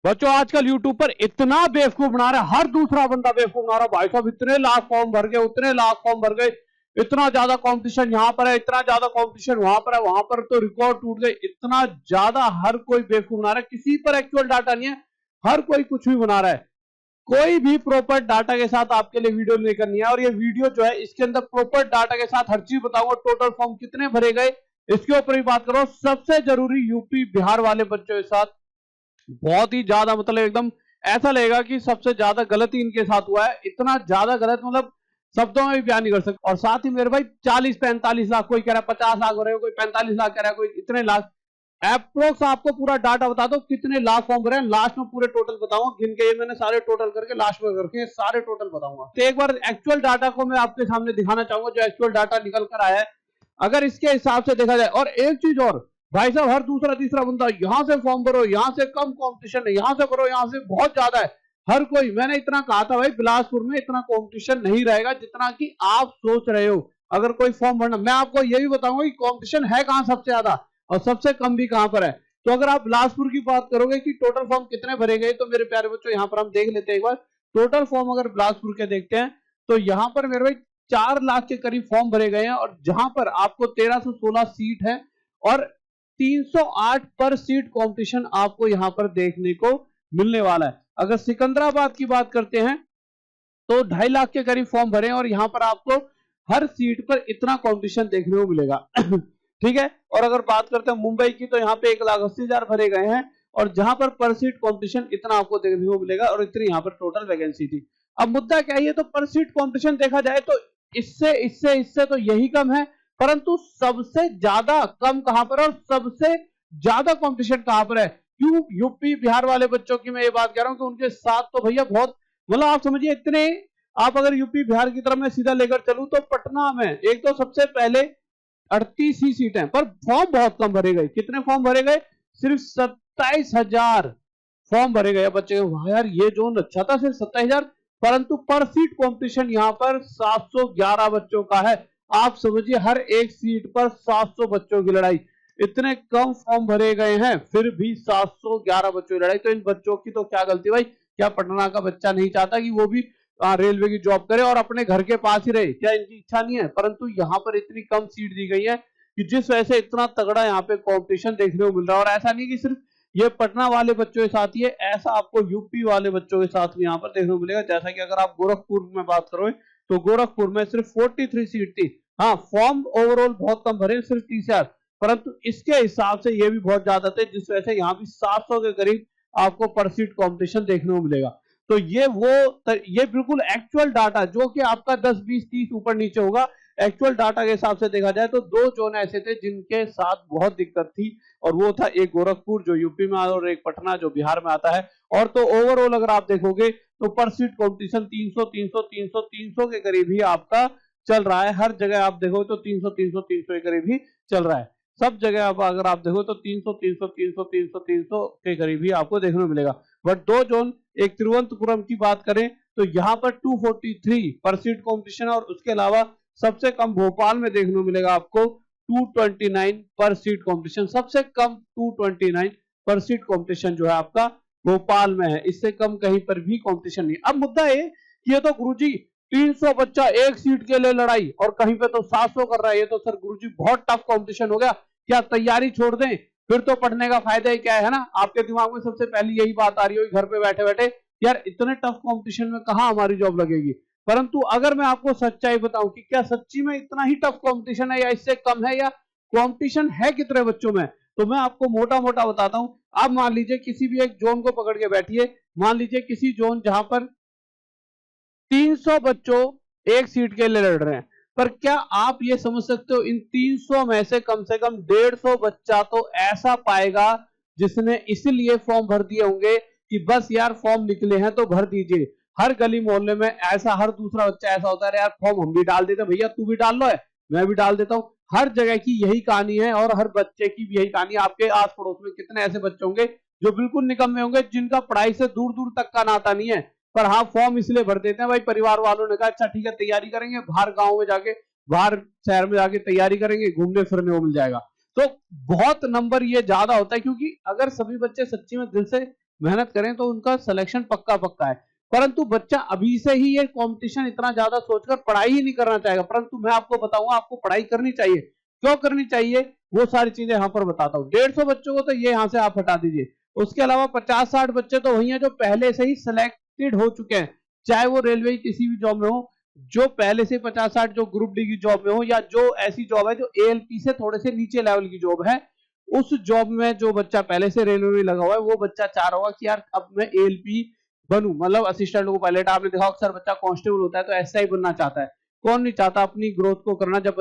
बच्चों आजकल यूट्यूब पर इतना बेवकूफ बना रहा है, हर दूसरा बंदा बेवकूफ बना रहा है। भाई साहब इतने लाख फॉर्म भर गए, उतने लाख फॉर्म भर गए, इतना ज्यादा कंपटीशन यहाँ पर है, इतना ज्यादा कंपटीशन वहां पर है, वहां पर तो रिकॉर्ड टूट गए। इतना ज्यादा हर कोई बेवकूफ बना रहा है, किसी पर एक्चुअल डाटा नहीं है, हर कोई कुछ भी बना रहा है। कोई भी प्रॉपर डाटा के साथ आपके लिए वीडियो नहीं करनी है, और ये वीडियो जो है इसके अंदर प्रॉपर डाटा के साथ हर चीज बताऊंगा। टोटल फॉर्म कितने भरे गए इसके ऊपर भी बात करो। सबसे जरूरी यूपी बिहार वाले बच्चों के साथ बहुत ही ज्यादा, मतलब एकदम ऐसा लगेगा कि सबसे ज्यादा गलती इनके साथ हुआ है। इतना ज्यादा गलत, मतलब शब्दों में भी बयान नहीं कर सकते। और साथ ही मेरे भाई 40-45 लाख, कोई कह रहा है 50 लाख हो रहे हो, कोई 45 लाख कह रहा है, कोई इतने लाख। अप्रोक्स आपको पूरा डाटा बता दो कितने लाख फॉर्म भरे हैं, लास्ट में पूरे टोटल बताऊंगा। गिन के ये मैंने सारे टोटल करके लास्ट में करके सारे टोटल बताऊंगा। तो एक बार एक्चुअल डाटा को मैं आपके सामने दिखाना चाहूंगा, जो एक्चुअल डाटा निकल कर आया है अगर इसके हिसाब से देखा जाए। और एक चीज और, भाई साहब हर दूसरा तीसरा बंदा यहां से फॉर्म भरो, यहां से कम कंपटीशन है, यहां से करो, यहां से बहुत ज्यादा है। हर कोई, मैंने इतना कहा था भाई बिलासपुर में इतना कंपटीशन नहीं रहेगा जितना कि आप सोच रहे हो। अगर कोई फॉर्म भरना, मैं आपको ये भी बताऊंगा कि कंपटीशन है कहां सबसे ज्यादा और सबसे कम भी कहां पर है। तो अगर आप बिलासपुर की बात करोगे कि टोटल फॉर्म कितने भरे गए, तो मेरे प्यारे बच्चों यहां पर हम देख लेते हैं एक बार। टोटल फॉर्म अगर बिलासपुर के देखते हैं तो यहां पर मेरे भाई 4 लाख के करीब फॉर्म भरे गए हैं, और जहां पर आपको 1316 सीट है और 308 पर सीट कंपटीशन आपको यहां पर देखने को मिलने वाला है। अगर सिकंदराबाद की बात करते हैं तो 2.5 लाख के करीब फॉर्म भरे, और यहां पर आपको हर सीट पर इतना कंपटीशन देखने को मिलेगा। ठीक है। और अगर बात करते हैं मुंबई की, तो यहाँ पे 1,80,000 भरे गए हैं, और जहां पर सीट कंपटीशन इतना आपको देखने को मिलेगा, और इतनी यहाँ पर टोटल वैकेंसी थी। अब मुद्दा क्या है, तो पर सीट कंपटीशन देखा जाए तो इससे इससे इससे तो यही कम है, परंतु सबसे ज्यादा कम कहां पर और सबसे ज्यादा कंपटीशन कहां पर है। क्यों यूपी बिहार वाले बच्चों की मैं ये बात कह रहा हूं कि उनके साथ तो भैया बहुत, मतलब आप समझिए इतने, आप अगर यूपी बिहार की तरफ में सीधा लेकर चलूं तो पटना में एक तो सबसे पहले 38 ही सीटें, पर फॉर्म बहुत कम भरे गए। कितने फॉर्म भरे गए? सिर्फ 27,000 फॉर्म भरे गए बच्चे। वाह यार, ये जोन अच्छा था, सिर्फ 27,000, परंतु पर सीट कंपटीशन यहाँ पर 711 बच्चों का है। आप समझिए हर एक सीट पर 700 बच्चों की लड़ाई। इतने कम फॉर्म भरे गए हैं फिर भी 711 बच्चों की लड़ाई। तो इन बच्चों की तो क्या गलती भाई? क्या पटना का बच्चा नहीं चाहता कि वो भी रेलवे की जॉब करे और अपने घर के पास ही रहे? क्या इनकी इच्छा नहीं है? परंतु यहाँ पर इतनी कम सीट दी गई है कि जिस वजह से इतना तगड़ा यहाँ पे कंपटीशन देखने को मिल रहा है। और ऐसा नहीं कि सिर्फ ये पटना वाले बच्चों के साथ ही है, ऐसा आपको यूपी वाले बच्चों के साथ भी यहाँ पर देखने को मिलेगा। जैसा कि अगर आप गोरखपुर में बात करोगे तो गोरखपुर में सिर्फ 43 सीट थी। हाँ, फॉर्म ओवरऑल बहुत कम भरे, सिर्फ 30,000, परंतु इसके हिसाब से ये भी बहुत ज्यादा थे, जिस वजह से यहाँ भी 700 के करीब आपको पर सीट कॉम्पिटिशन देखने को मिलेगा। तो ये बिल्कुल एक्चुअल डाटा, जो कि आपका 10, 20, 30 ऊपर नीचे होगा। एक्चुअल डाटा के हिसाब से देखा जाए तो 2 जोन ऐसे थे जिनके साथ बहुत दिक्कत थी, और वो था एक गोरखपुर जो यूपी में आता है और एक पटना जो बिहार में आता है। और तो ओवरऑल अगर आप देखोगे तो पर सीट कॉम्पिटिशन 300 300 300 300 के करीब ही आपका चल रहा है। हर जगह आप देखो तो 300 300 300 के करीब ही चल रहा है। सब जगह अगर आप देखो तो 300 300 300 300 300 के करीब ही आपको देखने को मिलेगा। बट 2 जोन, एक तिरुवनंतपुरम की बात करें तो यहाँ पर 243 पर सीट कॉम्पिटिशन, और उसके अलावा सबसे कम भोपाल में देखने को मिलेगा आपको 229 पर सीट कॉम्पिटिशन। सबसे कम 229 पर सीट कॉम्पिटिशन जो है आपका भोपाल में है, इससे कम कहीं पर भी कॉम्पिटिशन नहीं। अब मुद्दा ये तो गुरुजी 300 बच्चा एक सीट के लिए लड़ाई, और कहीं पे तो 700 कर रहा है। ये तो सर गुरुजी बहुत टफ कंपटीशन हो गया, क्या तैयारी छोड़ दें? फिर तो पढ़ने का फायदा ही क्या है ना? आपके दिमाग में सबसे पहली यही बात आ रही होगी घर पे बैठे बैठे, यार इतने टफ कंपटीशन में कहां हमारी जॉब लगेगी। परंतु अगर मैं आपको सच्चाई बताऊं कि क्या सच्ची में इतना ही टफ कंपटीशन है, या इससे कम है, या कंपटीशन है कितने बच्चों में, तो मैं आपको मोटा मोटा बताता हूं। आप मान लीजिए किसी भी एक जोन को पकड़ के बैठिए, मान लीजिए किसी जोन जहां पर 300 बच्चों एक सीट के लिए लड़ रहे हैं, पर क्या आप ये समझ सकते हो इन 300 में से कम 150 बच्चा तो ऐसा पाएगा जिसने इसलिए फॉर्म भर दिए होंगे कि बस यार फॉर्म निकले हैं तो भर दीजिए। हर गली मोहल्ले में ऐसा हर दूसरा बच्चा ऐसा होता है, यार फॉर्म हम भी डाल देते, भैया तू भी डाल लो, है मैं भी डाल देता हूं। हर जगह की यही कहानी है, और हर बच्चे की भी यही कहानी है। आपके आस पड़ोस में कितने ऐसे बच्चे होंगे जो बिल्कुल निकम्मे होंगे, जिनका पढ़ाई से दूर दूर तक का नाता नहीं है, पर हाँ फॉर्म इसलिए भर देते हैं भाई परिवार वालों ने कहा अच्छा ठीक है तैयारी करेंगे, बाहर गांव में जाके, बाहर शहर में जाके तैयारी करेंगे, घूमने फिरने को मिल जाएगा। तो बहुत नंबर ये ज्यादा होता है, क्योंकि अगर सभी बच्चे सच्ची में दिल से मेहनत करें तो उनका सिलेक्शन पक्का पक्का है। परंतु बच्चा अभी से ही ये कंपटीशन इतना ज्यादा सोचकर पढ़ाई ही नहीं करना चाहेगा। परंतु मैं आपको बताऊंगा आपको पढ़ाई करनी चाहिए। क्यों करनी चाहिए वो सारी चीजें यहाँ पर बताता हूँ। 150 बच्चों को तो ये यहाँ से आप हटा दीजिए। उसके अलावा 50-60 बच्चे तो वही है जो पहले से ही सिलेक्टेड हो चुके हैं, चाहे वो रेलवे किसी भी जॉब में हो, जो पहले से 50-60 जो ग्रुप डी की जॉब में हो, या जो ऐसी जॉब है जो एएलपी से थोड़े से नीचे लेवल की जॉब है, उस जॉब में जो बच्चा पहले से रेलवे में लगा हुआ है वो बच्चा चाह रहा होगा कि यार अब मैं एएलपी बनूं, मतलब असिस्टेंट को पायलट। आपने देखा अक्सर बच्चा कांस्टेबल होता है तो ऐसा ही बनना चाहता है। कौन नहीं चाहता अपनी ग्रोथ को करना। जब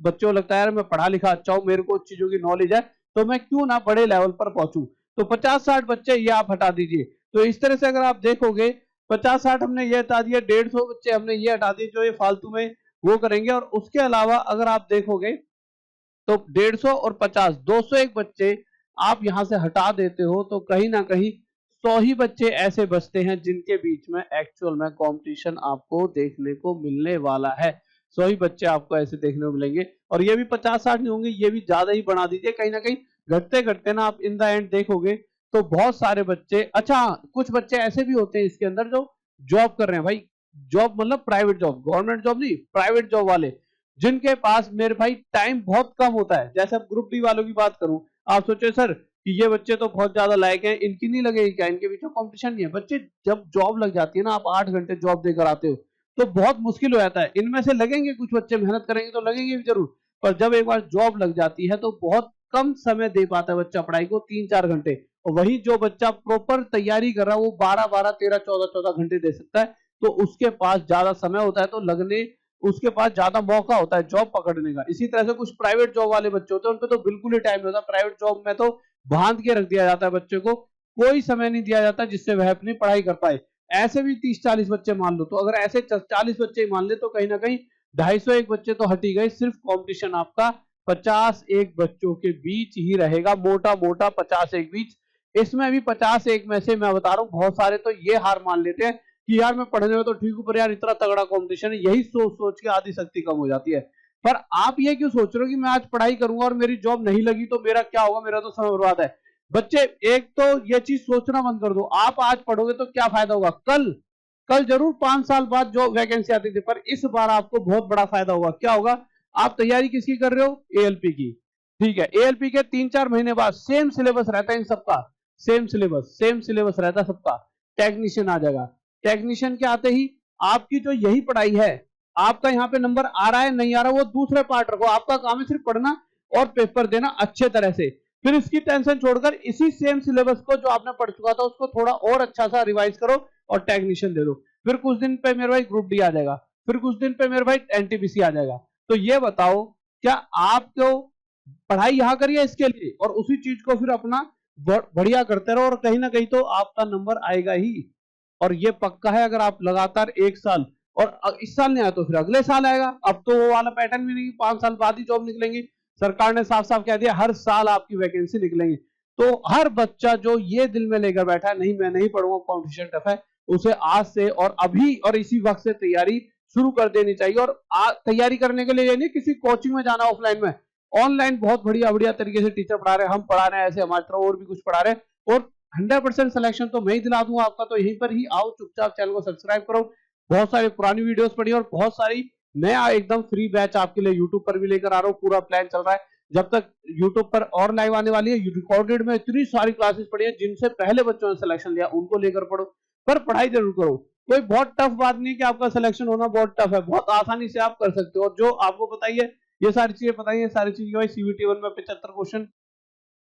बच्चों को लगता है यार मैं पढ़ा लिखा अच्छा हूं, मेरे को चीजों की नॉलेज है, तो मैं क्यों ना बड़े लेवल पर पहुंचूं। तो 50-60 बच्चे ये आप हटा दीजिए। तो इस तरह से अगर आप देखोगे 50-60 हमने ये हटा दिया, 150 बच्चे हमने ये हटा दिए जो ये फालतू में वो करेंगे। और उसके अलावा अगर आप देखोगे तो 150 और 50 201 बच्चे आप यहां से हटा देते हो, तो कहीं ना कहीं 100 ही बच्चे ऐसे बचते हैं जिनके बीच में एक्चुअल में कंपटीशन आपको देखने को मिलने वाला है। 100 ही बच्चे आपको ऐसे देखने को मिलेंगे। और ये भी 50-60 नहीं होंगे, ये भी ज्यादा ही बना दीजिए। कहीं ना कहीं घटते घटते ना आप इन द एंड देखोगे तो बहुत सारे बच्चे, अच्छा कुछ बच्चे ऐसे भी होते हैं इसके अंदर जो जॉब कर रहे हैं भाई। जॉब मतलब प्राइवेट जॉब, गवर्नमेंट जॉब नहीं, प्राइवेट जॉब वाले, जिनके पास मेरे भाई टाइम बहुत कम होता है। जैसे अब ग्रुप डी वालों की बात करूं, आप सोचे सर कि ये बच्चे तो बहुत ज्यादा लायक हैं, इनकी नहीं लगेगी क्या, इनके बीच में कंपटीशन नहीं है। बच्चे जब जॉब लग जाती है ना, आप 8 घंटे जॉब देकर आते हो तो बहुत मुश्किल हो जाता है। इनमें से लगेंगे कुछ बच्चे, मेहनत करेंगे तो लगेंगे भी जरूर, पर जब एक बार जॉब लग जाती है तो बहुत कम समय दे पाता है बच्चा पढ़ाई को, 3-4 घंटे। और वही जो बच्चा प्रॉपर तैयारी कर रहा है वो 12-12, 13-14 घंटे दे सकता है। तो उसके पास ज्यादा समय होता है, तो लगने उसके पास ज्यादा मौका होता है जॉब पकड़ने का। इसी तरह से कुछ प्राइवेट जॉब वाले बच्चे होते हैं, उनको तो बिल्कुल ही टाइम नहीं होता। प्राइवेट जॉब में तो बांध के रख दिया जाता है बच्चे को, कोई समय नहीं दिया जाता जिससे वह अपनी पढ़ाई कर पाए। ऐसे भी 30-40 बच्चे मान लो, तो अगर ऐसे 40 बच्चे ही मान ले तो कहीं ना कहीं 251 बच्चे तो हट ही गए। सिर्फ कंपटीशन आपका 50-1 बच्चों के बीच ही रहेगा, मोटा मोटा 50-1 बीच। इसमें भी 50-1 में से मैं बता रहा हूँ बहुत सारे तो ये हार मान लेते हैं कि यार मैं पढ़ने में तो ठीक हूं, पर यार इतना तगड़ा कंपटीशन है। यही सोच सोच के आधी शक्ति कम हो जाती है। पर आप ये क्यों सोच रहे हो कि मैं आज पढ़ाई करूंगा और मेरी जॉब नहीं लगी तो मेरा क्या होगा, मेरा तो समय बर्बाद है। बच्चे एक तो ये चीज सोचना बंद कर दो, आप आज पढ़ोगे तो क्या फायदा होगा, कल कल जरूर 5 साल बाद जो वैकेंसी आती थी, पर इस बार आपको बहुत बड़ा फायदा होगा। क्या होगा, आप तैयारी किसकी कर रहे हो, एएलपी की। ठीक है, एएलपी के 3-4 महीने बाद सेम सिलेबस रहता है इन सबका, सेम सिलेबस रहता है सबका। टेक्नीशियन आ जाएगा, टेक्नीशियन के आते ही आपकी जो यही पढ़ाई है, आपका यहाँ पे नंबर आ रहा है नहीं आ रहा वो दूसरे पार्ट रखो, आपका काम है सिर्फ पढ़ना और पेपर देना अच्छे तरह से। फिर इसकी टेंशन छोड़कर इसी सेम सिलेबस को जो आपने पढ़ चुका था उसको थोड़ा और अच्छा सा रिवाइज करो और टेक्नीशियन दे दो। फिर कुछ दिन पे मेरे भाई ग्रुप डी आ जाएगा, फिर कुछ दिन पे मेरे भाई एनटीपीसी आ जाएगा। तो ये बताओ क्या आपको पढ़ाई यहाँ करिए इसके लिए और उसी चीज को फिर अपना बढ़िया करते रहो, और कहीं ना कहीं तो आपका नंबर आएगा ही। और ये पक्का है, अगर आप लगातार 1 साल, और इस साल नहीं आया तो फिर अगले साल आएगा। अब तो वो वाला पैटर्न भी नहीं, 5 साल बाद ही जॉब निकलेंगी। सरकार ने साफ साफ कह दिया हर साल आपकी वैकेंसी निकलेंगी। तो हर बच्चा जो ये दिल में लेकर बैठा है नहीं मैं नहीं पढ़ूंगा, कॉम्पिटिशन टफ है, उसे आज से और अभी और इसी वक्त से तैयारी शुरू कर देनी चाहिए। और तैयारी करने के लिए नहीं किसी कोचिंग में जाना, ऑफलाइन में, ऑनलाइन बहुत बढ़िया बढ़िया तरीके से टीचर पढ़ा रहे हैं, हम पढ़ा रहे हैं, ऐसे हमारे तरह और भी कुछ पढ़ा रहे हैं। और 100% सिलेक्शन तो मैं ही दिला दूंगा आपका। तो यहीं पर ही आओ, चुपचाप चैनल को सब्सक्राइब करो, बहुत सारी पुरानी वीडियोस पढ़िए, और बहुत सारी नया एकदम फ्री बैच आपके लिए यूट्यूब पर भी लेकर आ रहा हूँ। पूरा प्लान चल रहा है, जब तक यूट्यूब पर और लाइव आने वाली है, रिकॉर्डेड में इतनी सारी क्लासेस पढ़ी है जिनसे पहले बच्चों ने सिलेक्शन लिया, उनको लेकर पढ़ो। पर पढ़ाई जरूर करो, कोई बहुत टफ बात नहीं कि आपका सिलेक्शन होना बहुत टफ है, बहुत आसानी से आप कर सकते हो। और जो आपको बताइए ये सारी चीजें बताइए, सारी चीजें भाई सीवीटी 1 में 75 क्वेश्चन,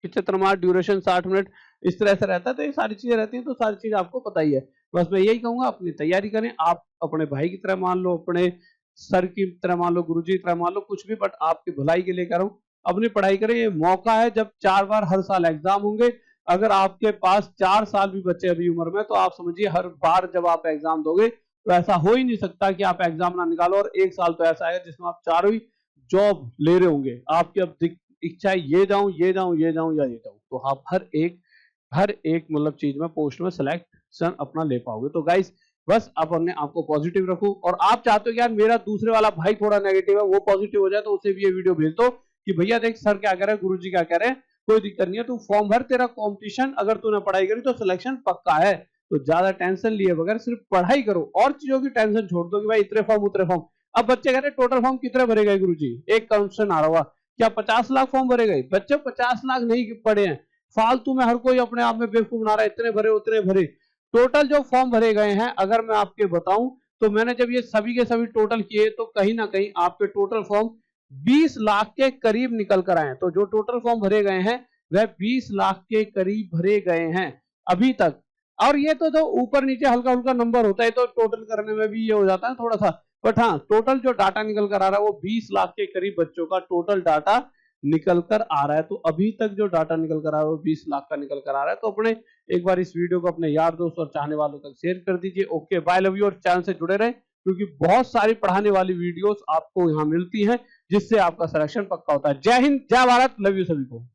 75 मार्क, ड्यूरेशन 60 मिनट, इस तरह से रहता है। तो ये सारी चीजें रहती हैं, तो सारी चीज आपको पता ही है। बस मैं यही कहूंगा अपनी तैयारी करें, आप अपने भाई की तरह मान लो, अपने सर की तरह मान लो, गुरुजी की तरह मान लो, कुछ भी, बट आपकी भलाई के लिए करो, अपनी पढ़ाई करें। ये मौका है जब 4 बार हर साल एग्जाम होंगे। अगर आपके पास 4 साल भी बचे अभी उम्र में, तो आप समझिए हर बार जब आप एग्जाम दोगे तो ऐसा हो ही नहीं सकता कि आप एग्जाम ना निकालो। और 1 साल तो ऐसा आएगा जिसमें आप चारों ही जॉब ले रहे होंगे, आपकी अब इच्छा है ये जाऊं ये जाऊं ये जाऊं या ये जाऊं, तो आप हर एक मतलब चीज में पोस्ट में सिलेक्शन अपना ले पाओगे। तो गाइस बस आप अपने आपको पॉजिटिव रखो, और आप चाहते हो कि यार मेरा दूसरे वाला भाई थोड़ा नेगेटिव है वो पॉजिटिव हो जाए, तो उसे भी ये वीडियो भेज दो कि भैया देख सर क्या कह रहे हैं, गुरुजी क्या कह रहे हैं, कोई दिक्कत नहीं है, तू फॉर्म भर, तेरा कंपटीशन, अगर तूने पढ़ाई करी तो सिलेक्शन पक्का है। तो ज्यादा टेंशन लिए बगैर सिर्फ पढ़ाई करो, और चीजों की टेंशन छोड़ दो कि भाई इतने फॉर्म उतरे फॉर्म। अब बच्चे कह रहे टोटल फॉर्म कितने भरे गए गुरुजी, एक क्वेश्चन आ रहा हुआ, क्या 50 लाख फॉर्म भरे गए? बच्चे 50 लाख नहीं पढ़े हैं, फालतू में हर कोई अपने आप में बेवकूफ बना रहा है, इतने भरे उतने भरे। टोटल जो फॉर्म भरे गए हैं, अगर मैं आपके बताऊं तो मैंने जब ये सभी के सभी टोटल किए तो कहीं ना कहीं आपके टोटल फॉर्म 20 लाख के करीब निकल कर आए। तो जो टोटल फॉर्म भरे गए हैं वह 20 लाख के करीब भरे गए हैं अभी तक। और ये तो ऊपर नीचे हल्का हल्का नंबर होता है, तो टोटल करने में भी ये हो जाता है थोड़ा सा, बट हाँ टोटल जो डाटा निकल कर आ रहा है वो 20 लाख के करीब बच्चों का टोटल डाटा निकल कर आ रहा है। तो अभी तक जो डाटा निकल कर आ रहा है वो 20 लाख का निकल कर आ रहा है। तो अपने एक बार इस वीडियो को अपने यार दोस्त और चाहने वालों तक शेयर कर दीजिए। ओके बाय, लव यू, और चैनल से जुड़े रहें क्योंकि बहुत सारी पढ़ाने वाली वीडियोस आपको यहाँ मिलती हैं जिससे आपका सिलेक्शन पक्का होता है। जय हिंद, जय भारत, लव यू सभी को।